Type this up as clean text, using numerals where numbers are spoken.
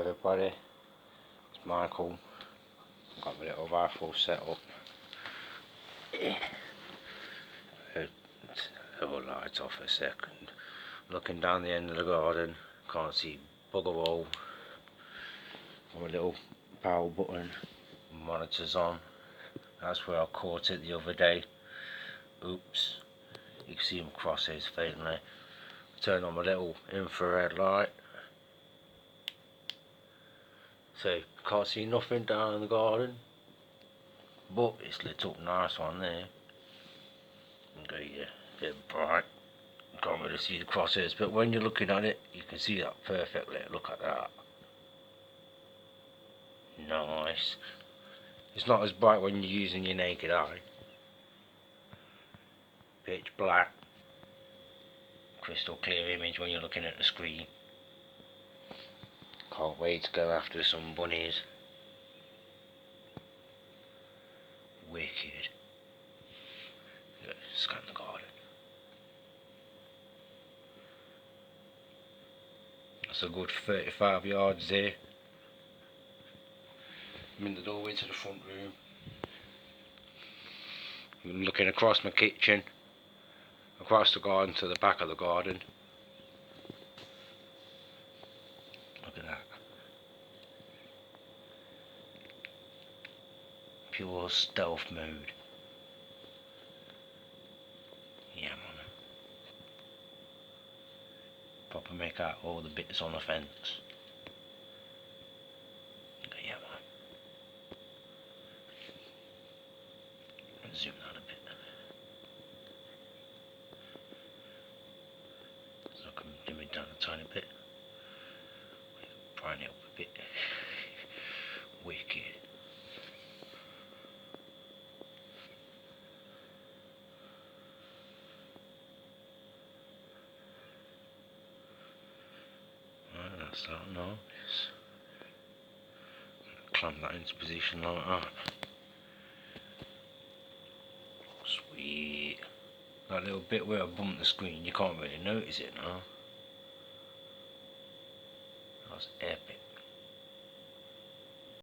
everybody, it's Michael. Got my little rifle set up. Have all lights off a second. Looking down the end of the garden, can't see bugger all. Got my little power button, monitors on. That's where I caught it the other day. Oops, you can see them crosshairs fading there. Turn on my little infrared light. So can't see nothing down in the garden, but it's lit up nice one there. Okay, yeah, a bit bright. Can't really see the crosshairs, but when you're looking at it, you can see that perfectly. Look at that. Nice. It's not as bright when you're using your naked eye. Pitch black. Crystal clear image when you're looking at the screen. Can't wait to go after some bunnies. Wicked. Yeah, scan the garden. That's a good 35 yards there. I'm in the doorway to the front room. I'm looking across my kitchen, across the garden to the back of the garden. Look at that. Pure stealth mode. Yeah, man. Proper make out all the bits on the fence. Yeah, man. Zoom that a bit. So I can dim it down a tiny bit. Brighten it up a bit. Wicked. That's that nice. Clamp that into position like that. Sweet. That little bit where I bumped the screen, you can't really notice it now. That's epic.